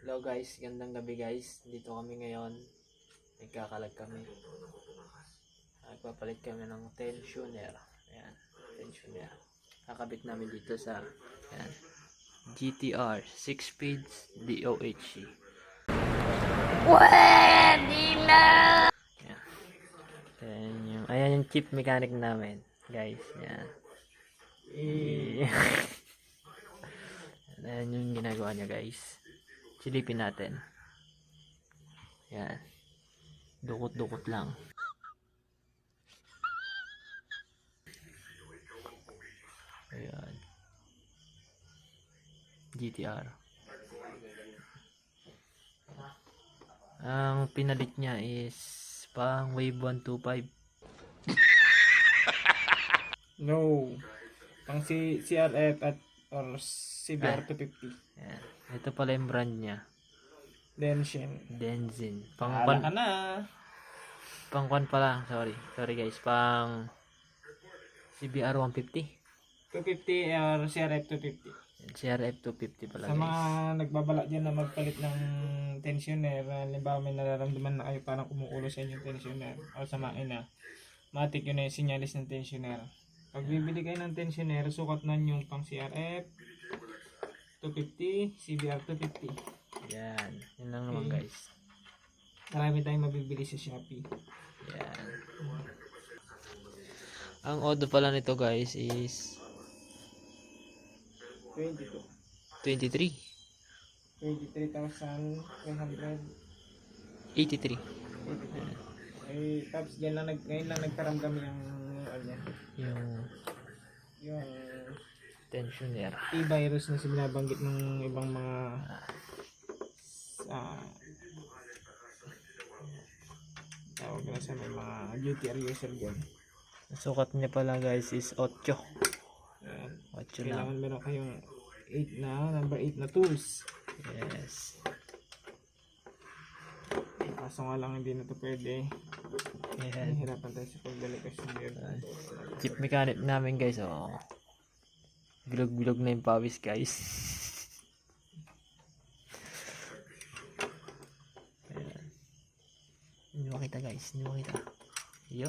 Hello guys, gandang gabi guys. Dito kami ngayon. Nagkakalag kami. Nagpapalit kami ng tensioner. Ayan, tensioner. Kakabit namin dito sa ayan, GTR 6 speeds DOHC. Pwede na! Ayan yung chip mechanic namin, guys. Ayan. Ayan yung ginagawa niya, guys. Silipin natin. Yan. Dukot-dukot lang. Ayan. GTR. Ang pinalit niya is pang Wave 125. No. Pang CRF at or CBR 250. Ayan. Ito pala yung brand niya. Denzin. Paala ka na. Pang pala. Sorry guys. Pang CBR 150. 250 or CRF 250. CRF 250 pala Sa guys. mga nagbabala dyan na magpalit ng tensioner, halimbawa may nararamdaman na kayo parang kumukulo sa inyong tensioner o sa makina, matik yun na yung sinyalis ng tensioner. Pag bibili kayo ng tensioner, sukat na yung pang CRF 250, CBR 250. Yan. Yun lang naman guys. Marami tayong mabibili sa Shopee. Yan. Ang odo pala nito guys is 23,300. 83. Tapos ngayon lang nagkaramdam yung yung tensioner. T-virus na sinabanggit ng ibang mga tawag na sa mga GTR user dyan. Sukat niya pala guys is 8. 8 lang. Kailangan meron kayong number 8 na tools. Yes. Kaso nga lang hindi na ito pwede. Yan. Hirapan tayo sa pagdali kasi Chip mechanic namin guys. Oh. Bilog-bilog na yung pawis guys. Ayan. Hindi makita guys. Hindi makita. Yo.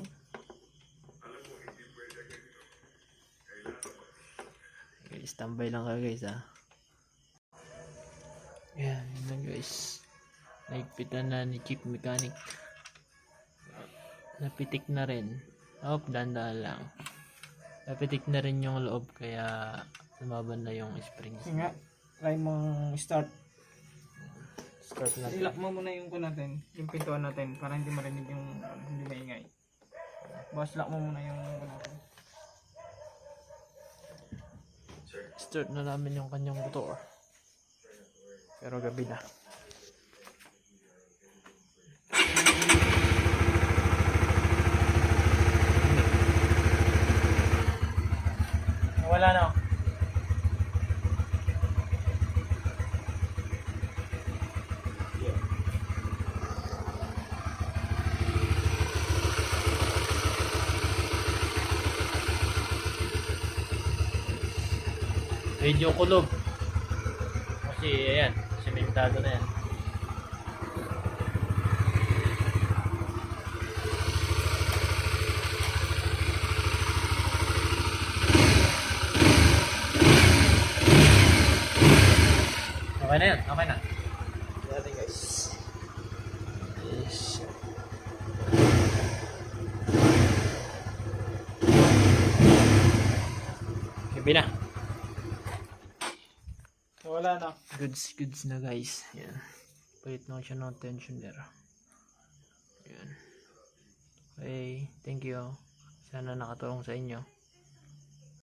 Okay, standby lang kayo guys ha. Ayan na guys. Naigpitan na ni chip mechanic. Napitik na rin. Dandaan lang. Napitik na rin yung loob kaya lumaban na yung springs. Kasi nga, try mong start natin. Ilak mo muna yung natin, yung pintuan natin para hindi marinig yung hindi maingay. Boss, lock mo muna yung natin. Start na namin yung kanyang motor. Pero gabi na. Wala na. Medyo kulob. Kasi ayan, sementado na yan. Okay na yan, okay na. Natin guys. Yes. Gabi na. Wala na. Goods na guys. Yan. Palit na siya ng tensioner. Yan. Okay, thank you. Sana nakatulong sa inyo.